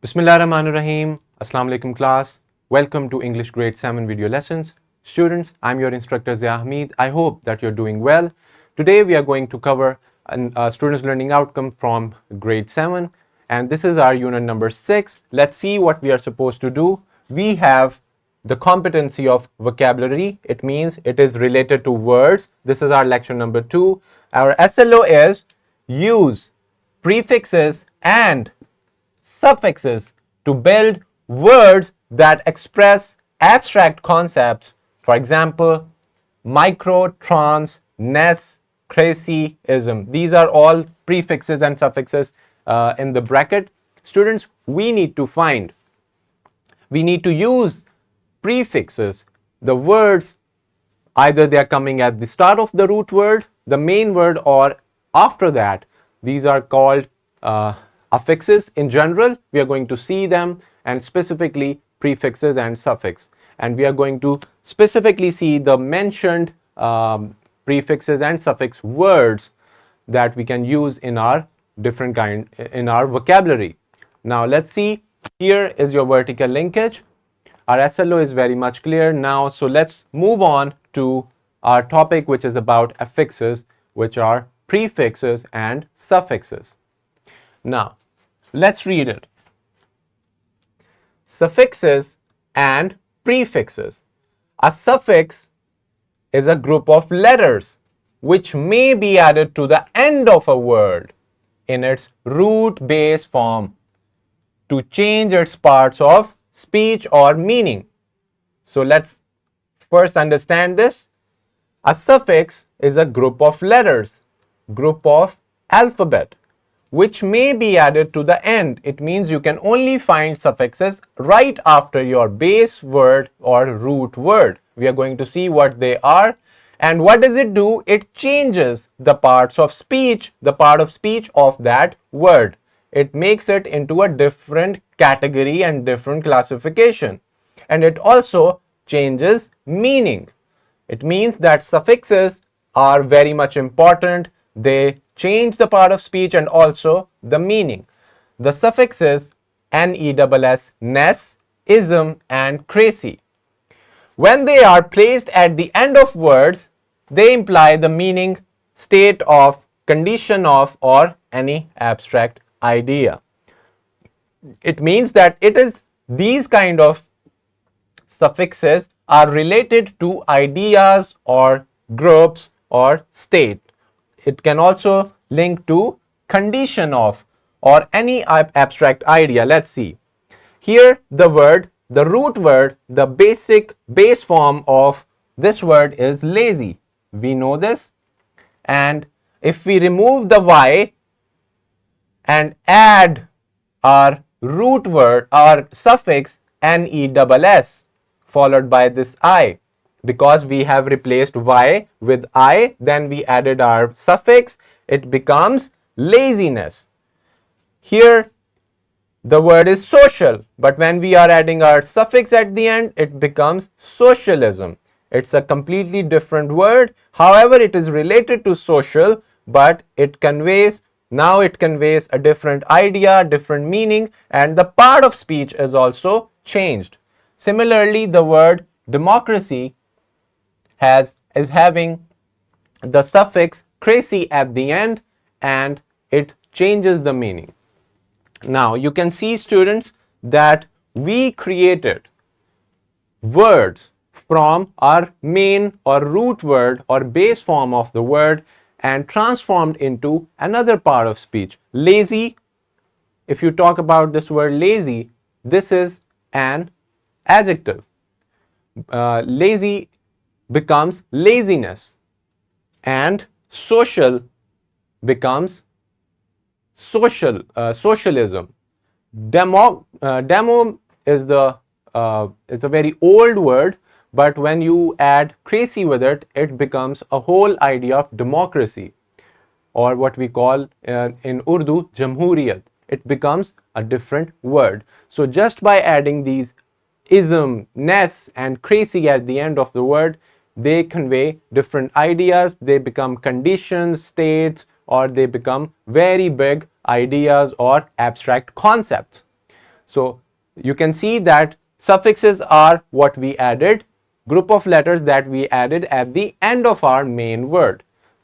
Bismillahirrahmanirrahim. Assalamu alaikum class. Welcome to English grade 7 video lessons. Students, I'm your instructor Zia Hamid. I hope that you're doing well. Today we are going to cover a students learning outcome from grade 7 and this is our unit number 6. Let's see what we are supposed to do. We have the competency of vocabulary. It means it is related to words. This is our lecture number 2. Our SLO is use prefixes and suffixes to build words that express abstract concepts. For example, micro, trans, ness, crazyism. These are all prefixes and suffixes in the bracket. Students, we need to use prefixes, the words, either they are coming at the start of the root word, the main word, or after that. These are called affixes. In general, we are going to see them, and specifically prefixes and suffix, and we are going to specifically see the mentioned prefixes and suffix words that we can use in our in our vocabulary. Now let's see. Here is your vertical linkage. Our SLO is very much clear now, so let's move on to our topic, which is about affixes, which are prefixes and suffixes. Now let's read it. Suffixes and prefixes. A suffix is a group of letters which may be added to the end of a word in its root base form to change its parts of speech or meaning. So let's first understand this. A suffix is a group of letters, group of alphabet, which may be added to the end. It means you can only find suffixes right after your base word or root word. We are going to see what they are. And what does it do? It changes the parts of speech, the part of speech of that word. It makes it into a different category and different classification. And it also changes meaning. It means that suffixes are very much important. They change the part of speech and also the meaning. The suffixes ness, ness, ism, and crazy. When they are placed at the end of words, they imply the meaning, state of, condition of, or any abstract idea. It means that these kind of suffixes are related to ideas or groups or state. It can also link to condition of or any abstract idea. Let's see. Here the root word, the base form of this word is lazy. We know this. And if we remove the y and add our root word, our suffix ness followed by this I, because we have replaced y with I, then we added our suffix, it becomes laziness. Here the word is social, but when we are adding our suffix at the end, it becomes socialism. It's a completely different word. However, it is related to social, but it conveys a different idea, different meaning, and the part of speech is also changed. Similarly, the word democracy is having the suffix crazy at the end, and it changes the meaning. Now you can see, students, that we created words from our main or root word or base form of the word and transformed into another part of speech. Lazy, if you talk about this word lazy, this is an adjective. Lazy becomes laziness, and social becomes socialism. Demo is it's a very old word, but when you add crazy with it, it becomes a whole idea of democracy, or what we call in Urdu jamhuriyat. It becomes a different word. So just by adding these ism, ness, and crazy at the end of the word, they convey different ideas. They become conditions, states, or they become very big ideas or abstract concepts. So you can see that suffixes are what we added, group of letters that we added at the end of our main word.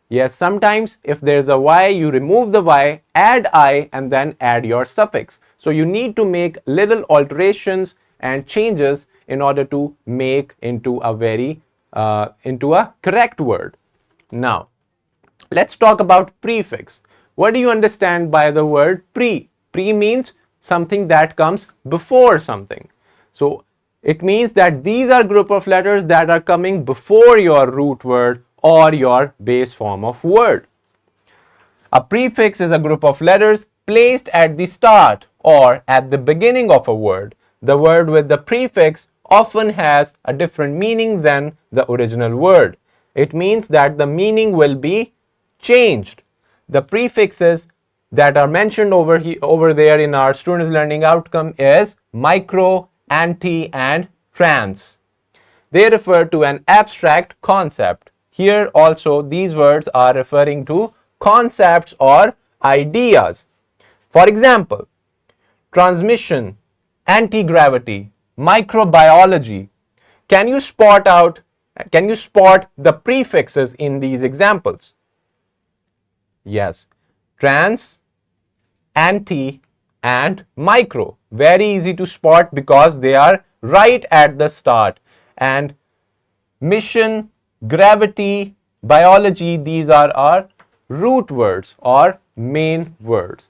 Yes, sometimes if there's a Y, you remove the Y, add I, and then add your suffix. So you need to make little alterations and changes in order to make into a correct word. Now, let's talk about prefix. What do you understand by the word pre? Pre means something that comes before something. So it means that these are group of letters that are coming before your root word or your base form of word. A prefix is a group of letters placed at the start or at the beginning of a word. The word with the prefix often has a different meaning than the original word. It means that the meaning will be changed. The prefixes that are mentioned over there in our students learning outcome is micro, anti, and trans. They refer to an abstract concept. Here also these words are referring to concepts or ideas. For example, transmission, anti-gravity, microbiology. Can you spot the prefixes in these examples? Yes, trans, anti, and micro. Very easy to spot because they are right at the start. And mission, gravity, biology, these are our root words or main words.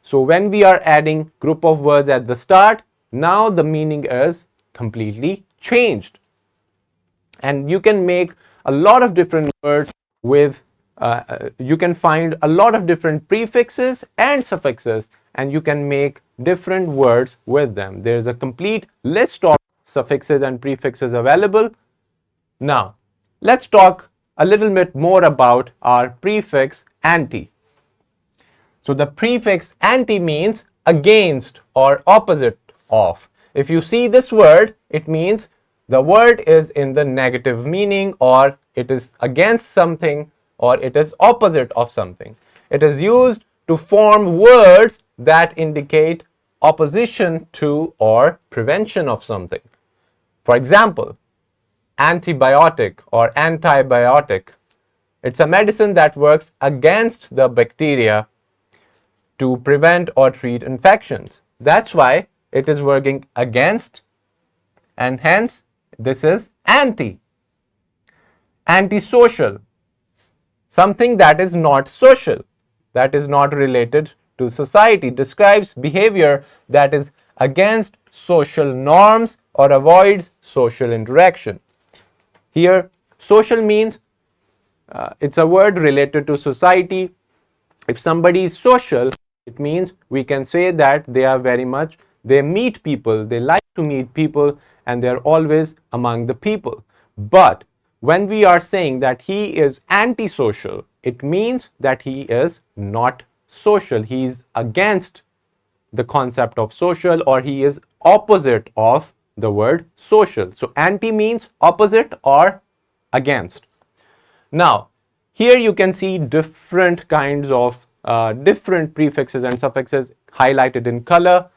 So when we are adding group of words at the start, now the meaning is completely changed. And you can make a lot of different words with you can find a lot of different prefixes and suffixes, and you can make different words with them. There's a complete list of suffixes and prefixes available. Now, let's talk a little bit more about our prefix anti. So the prefix anti means against or opposite of. If you see this word, it means the word is in the negative meaning, or it is against something, or it is opposite of something. It is used to form words that indicate opposition to or prevention of something. For example, antibiotic or antibiotic. It's a medicine that works against the bacteria to prevent or treat infections. That's why it is working against, and hence this is anti. Antisocial, something that is not social, that is not related to society, describes behavior that is against social norms or avoids social interaction. Here, social means it's a word related to society. If somebody is social, it means we can say that they meet people, they like to meet people, and they're always among the people. But when we are saying that he is antisocial, it means that he is not social. He is against the concept of social, or he is opposite of the word social. So anti means opposite or against. Now, here you can see different kinds of different prefixes and suffixes highlighted in color.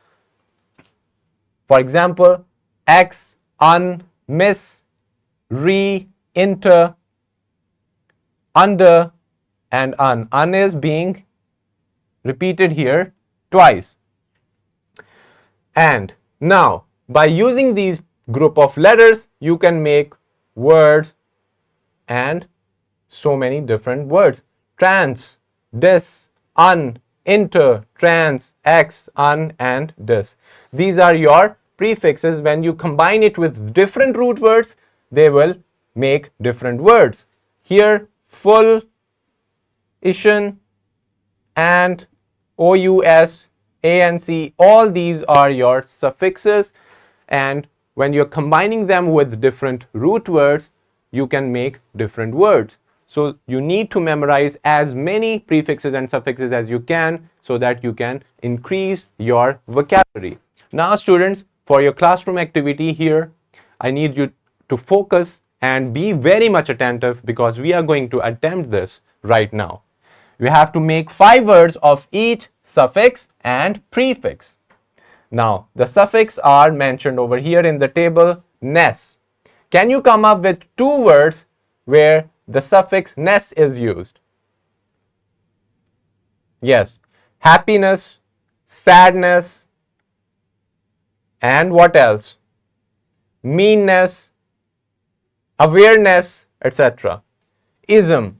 For example, ex, un, miss, re, inter, under, and un. Un is being repeated here twice. And now, by using these group of letters, you can make words and so many different words. Trans, dis, un, inter, trans, ex, un, and dis. These are your prefixes. When you combine it with different root words, they will make different words. Here, full, ishan, and, ous, anc, all these are your suffixes, and when you're combining them with different root words, you can make different words. So you need to memorize as many prefixes and suffixes as you can so that you can increase your vocabulary. Now students, for your classroom activity here, I need you to focus and be very much attentive because we are going to attempt this right now. You have to make 5 words of each suffix and prefix. Now, the suffix are mentioned over here in the table, ness. Can you come up with two words where the suffix ness is used? Yes, happiness, sadness, and what else? Meanness, awareness, etc. Ism,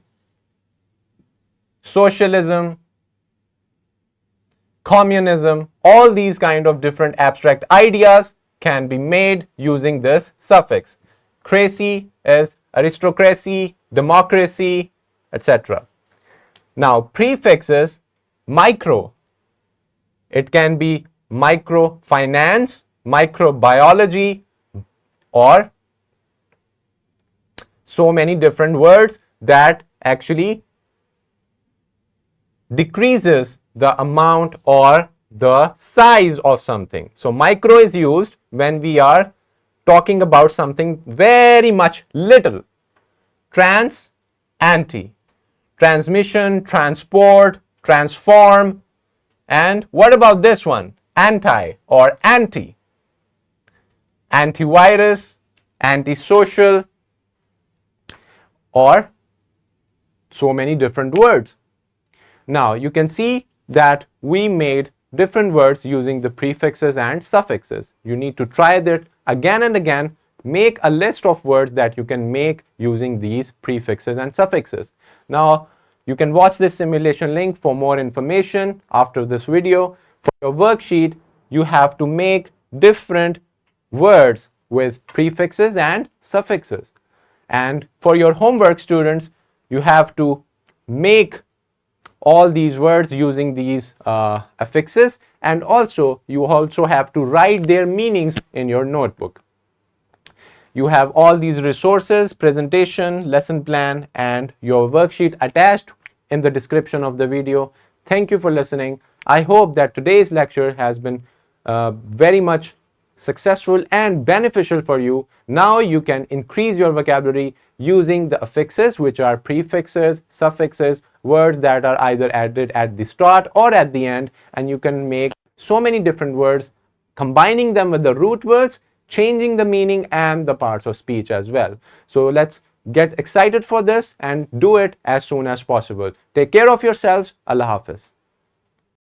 socialism, communism, all these kind of different abstract ideas can be made using this suffix. Cracy is aristocracy, democracy, etc. Now, prefixes, micro. It can be microfinance, microbiology, or so many different words that actually decreases the amount or the size of something. So micro is used when we are talking about something very much little. Trans, anti. Transmission, transport, transform. And what about this one? Anti or anti. Antivirus, antisocial, or so many different words. Now you can see that we made different words using the prefixes and suffixes. You need to try that again and again. Make a list of words that you can make using these prefixes and suffixes. Now you can watch this simulation link for more information after this video. For your worksheet, you have to make different words with prefixes and suffixes. And for your homework, students, you have to make all these words using these affixes, and also you also have to write their meanings in your notebook. You have all these resources, presentation, lesson plan, and your worksheet attached in the description of the video. Thank you for listening. I hope that today's lecture has been very much successful and beneficial for you. Now you can increase your vocabulary using the affixes, which are prefixes, suffixes, words that are either added at the start or at the end, and you can make so many different words, combining them with the root words, changing the meaning and the parts of speech as well. So let's get excited for this and do it as soon as possible. Take care of yourselves. Allah Hafiz.